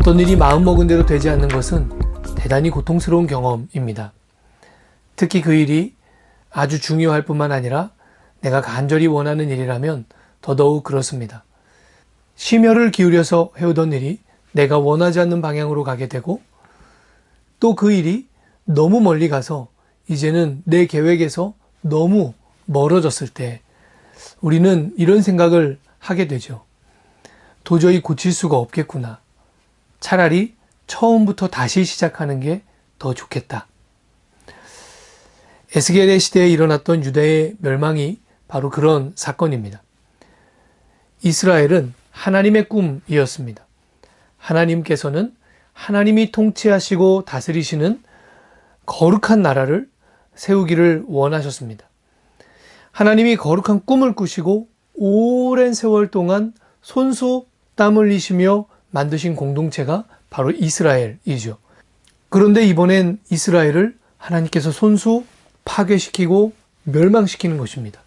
어떤 일이 마음먹은 대로 되지 않는 것은 대단히 고통스러운 경험입니다. 특히 그 일이 아주 중요할 뿐만 아니라 내가 간절히 원하는 일이라면 더더욱 그렇습니다. 심혈을 기울여서 해오던 일이 내가 원하지 않는 방향으로 가게 되고 또 그 일이 너무 멀리 가서 이제는 내 계획에서 너무 멀어졌을 때 우리는 이런 생각을 하게 되죠. 도저히 고칠 수가 없겠구나. 차라리 처음부터 다시 시작하는 게 더 좋겠다. 에스겔의 시대에 일어났던 유대의 멸망이 바로 그런 사건입니다. 이스라엘은 하나님의 꿈이었습니다. 하나님께서는 하나님이 통치하시고 다스리시는 거룩한 나라를 세우기를 원하셨습니다. 하나님이 거룩한 꿈을 꾸시고 오랜 세월 동안 손수 땀 흘리시며 만드신 공동체가 바로 이스라엘이죠. 그런데 이번엔 이스라엘을 하나님께서 손수 파괴시키고 멸망시키는 것입니다.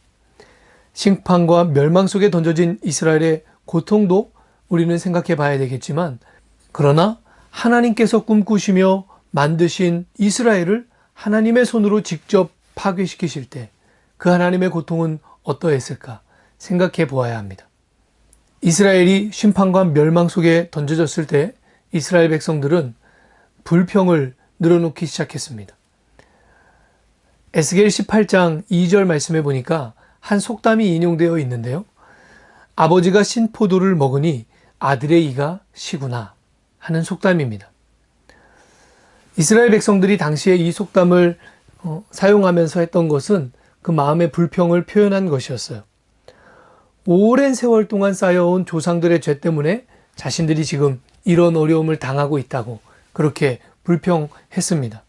심판과 멸망 속에 던져진 이스라엘의 고통도 우리는 생각해 봐야 되겠지만, 그러나 하나님께서 꿈꾸시며 만드신 이스라엘을 하나님의 손으로 직접 파괴시키실 때 그 하나님의 고통은 어떠했을까 생각해 보아야 합니다. 이스라엘이 심판과 멸망 속에 던져졌을 때 이스라엘 백성들은 불평을 늘어놓기 시작했습니다. 에스겔 18장 2절 말씀에 보니까 한 속담이 인용되어 있는데요. 아버지가 신 포도를 먹으니 아들의 이가 시구나 하는 속담입니다. 이스라엘 백성들이 당시에 이 속담을 사용하면서 했던 것은 그 마음의 불평을 표현한 것이었어요. 오랜 세월 동안 쌓여온 조상들의 죄 때문에 자신들이 지금 이런 어려움을 당하고 있다고 그렇게 불평했습니다.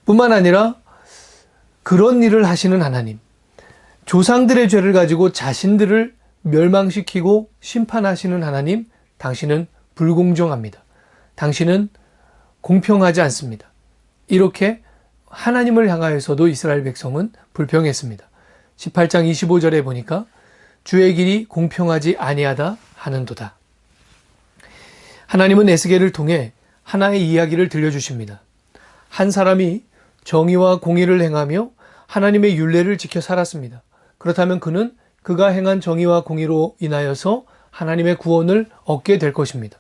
뿐만 아니라 그런 일을 하시는 하나님, 조상들의 죄를 가지고 자신들을 멸망시키고 심판하시는 하나님, 당신은 불공정합니다. 당신은 공평하지 않습니다. 이렇게 하나님을 향하여서도 이스라엘 백성은 불평했습니다. 18장 25절에 보니까 주의 길이 공평하지 아니하다 하는도다. 하나님은 에스겔을 통해 하나의 이야기를 들려주십니다. 한 사람이 정의와 공의를 행하며 하나님의 율례를 지켜 살았습니다. 그렇다면 그는 그가 행한 정의와 공의로 인하여서 하나님의 구원을 얻게 될 것입니다.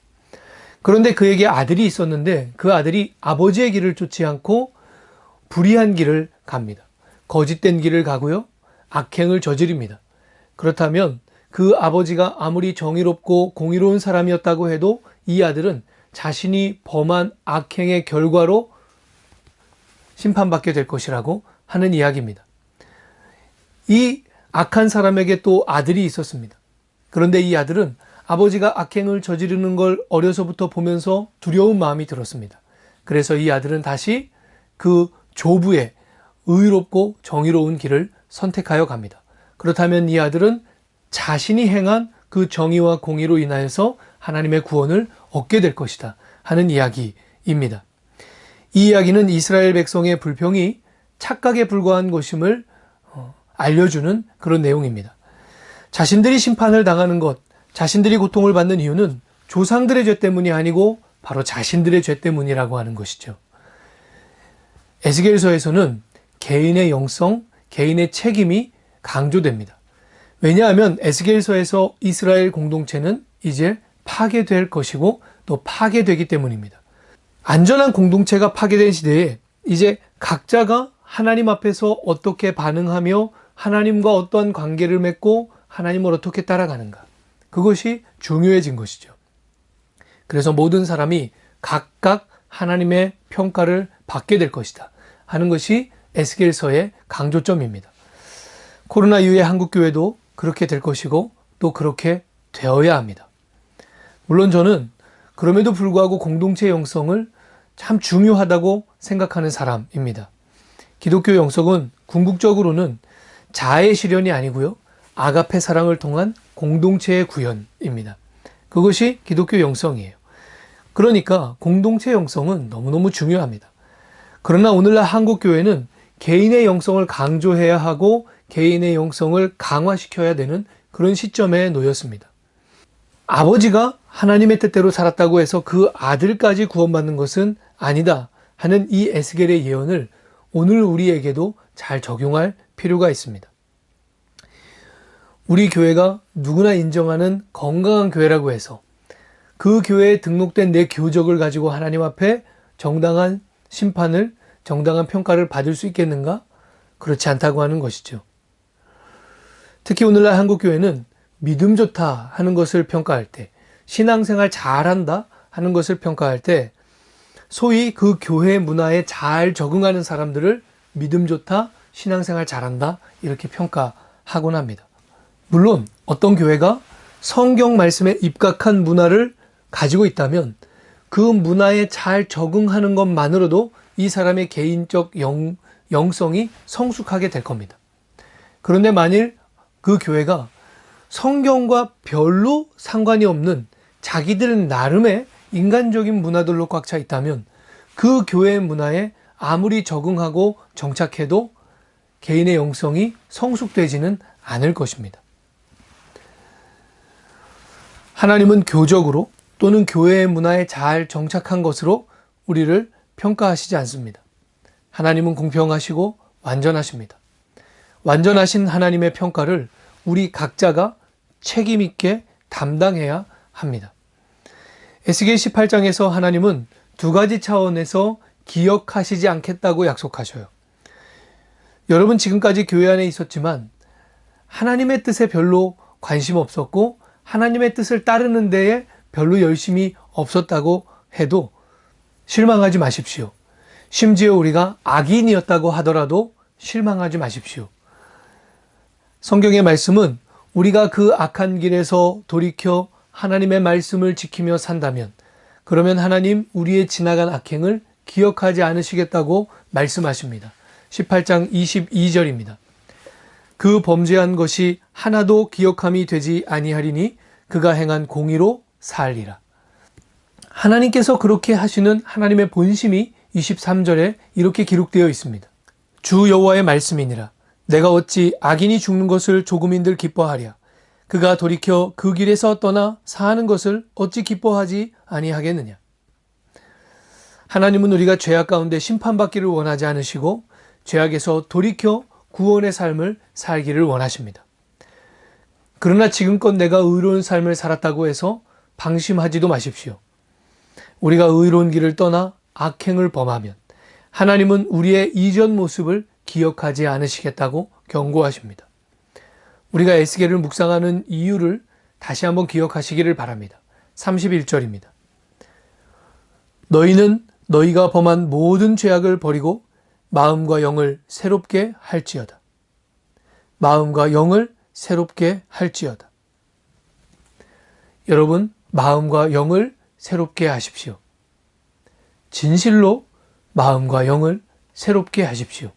그런데 그에게 아들이 있었는데 그 아들이 아버지의 길을 쫓지 않고 불의한 길을 갑니다. 거짓된 길을 가고요. 악행을 저지릅니다. 그렇다면 그 아버지가 아무리 정의롭고 공의로운 사람이었다고 해도 이 아들은 자신이 범한 악행의 결과로 심판받게 될 것이라고 하는 이야기입니다. 이 악한 사람에게 또 아들이 있었습니다. 그런데 이 아들은 아버지가 악행을 저지르는 걸 어려서부터 보면서 두려운 마음이 들었습니다. 그래서 이 아들은 다시 그 조부의 의롭고 정의로운 길을 선택하여 갑니다. 그렇다면 이 아들은 자신이 행한 그 정의와 공의로 인하여서 하나님의 구원을 얻게 될 것이다 하는 이야기입니다. 이 이야기는 이스라엘 백성의 불평이 착각에 불과한 것임을 알려주는 그런 내용입니다. 자신들이 심판을 당하는 것, 자신들이 고통을 받는 이유는 조상들의 죄 때문이 아니고 바로 자신들의 죄 때문이라고 하는 것이죠. 에스겔서에서는 개인의 영성, 개인의 책임이 강조됩니다. 왜냐하면 에스겔서에서 이스라엘 공동체는 이제 파괴될 것이고 또 파괴되기 때문입니다. 안전한 공동체가 파괴된 시대에 이제 각자가 하나님 앞에서 어떻게 반응하며 하나님과 어떠한 관계를 맺고 하나님을 어떻게 따라가는가, 그것이 중요해진 것이죠. 그래서 모든 사람이 각각 하나님의 평가를 받게 될 것이다 하는 것이 에스겔서의 강조점입니다. 코로나 이후에 한국교회도 그렇게 될 것이고 또 그렇게 되어야 합니다. 물론 저는 그럼에도 불구하고 공동체 영성을 참 중요하다고 생각하는 사람입니다. 기독교 영성은 궁극적으로는 자아의 실현이 아니고요, 아가페 사랑을 통한 공동체의 구현입니다. 그것이 기독교 영성이에요. 그러니까 공동체 영성은 너무너무 중요합니다. 그러나 오늘날 한국교회는 개인의 영성을 강조해야 하고 개인의 영성을 강화시켜야 되는 그런 시점에 놓였습니다. 아버지가 하나님의 뜻대로 살았다고 해서 그 아들까지 구원받는 것은 아니다 하는 이 에스겔의 예언을 오늘 우리에게도 잘 적용할 필요가 있습니다. 우리 교회가 누구나 인정하는 건강한 교회라고 해서 그 교회에 등록된 내 교적을 가지고 하나님 앞에 정당한 심판을, 정당한 평가를 받을 수 있겠는가? 그렇지 않다고 하는 것이죠. 특히 오늘날 한국교회는 믿음 좋다 하는 것을 평가할 때, 신앙생활 잘한다 하는 것을 평가할 때, 소위 그 교회 문화에 잘 적응하는 사람들을 믿음 좋다, 신앙생활 잘한다 이렇게 평가하곤 합니다. 물론 어떤 교회가 성경 말씀에 입각한 문화를 가지고 있다면 그 문화에 잘 적응하는 것만으로도 이 사람의 개인적 영성이 성숙하게 될 겁니다. 그런데 만일 그 교회가 성경과 별로 상관이 없는 자기들 나름의 인간적인 문화들로 꽉 차 있다면 그 교회의 문화에 아무리 적응하고 정착해도 개인의 영성이 성숙되지는 않을 것입니다. 하나님은 교적으로 또는 교회의 문화에 잘 정착한 것으로 우리를 평가하시지 않습니다. 하나님은 공평하시고 완전하십니다. 완전하신 하나님의 평가를 우리 각자가 책임 있게 담당해야 합니다. 에스겔 18장에서 하나님은 두 가지 차원에서 기억하시지 않겠다고 약속하셔요. 여러분 지금까지 교회 안에 있었지만 하나님의 뜻에 별로 관심 없었고 하나님의 뜻을 따르는 데에 별로 열심이 없었다고 해도 실망하지 마십시오. 심지어 우리가 악인이었다고 하더라도 실망하지 마십시오. 성경의 말씀은 우리가 그 악한 길에서 돌이켜 하나님의 말씀을 지키며 산다면 그러면 하나님 우리의 지나간 악행을 기억하지 않으시겠다고 말씀하십니다. 18장 22절입니다. 그 범죄한 것이 하나도 기억함이 되지 아니하리니 그가 행한 공의로 살리라. 하나님께서 그렇게 하시는 하나님의 본심이 23절에 이렇게 기록되어 있습니다. 주 여호와의 말씀이니라. 내가 어찌 악인이 죽는 것을 조금인들 기뻐하랴. 그가 돌이켜 그 길에서 떠나 사하는 것을 어찌 기뻐하지 아니하겠느냐. 하나님은 우리가 죄악 가운데 심판받기를 원하지 않으시고 죄악에서 돌이켜 구원의 삶을 살기를 원하십니다. 그러나 지금껏 내가 의로운 삶을 살았다고 해서 방심하지도 마십시오. 우리가 의로운 길을 떠나 악행을 범하면 하나님은 우리의 이전 모습을 기억하지 않으시겠다고 경고하십니다. 우리가 에스겔을 묵상하는 이유를 다시 한번 기억하시기를 바랍니다. 31절입니다. 너희는 너희가 범한 모든 죄악을 버리고 마음과 영을 새롭게 할지어다. 마음과 영을 새롭게 할지어다. 여러분, 마음과 영을 새롭게 하십시오. 진실로 마음과 영을 새롭게 하십시오.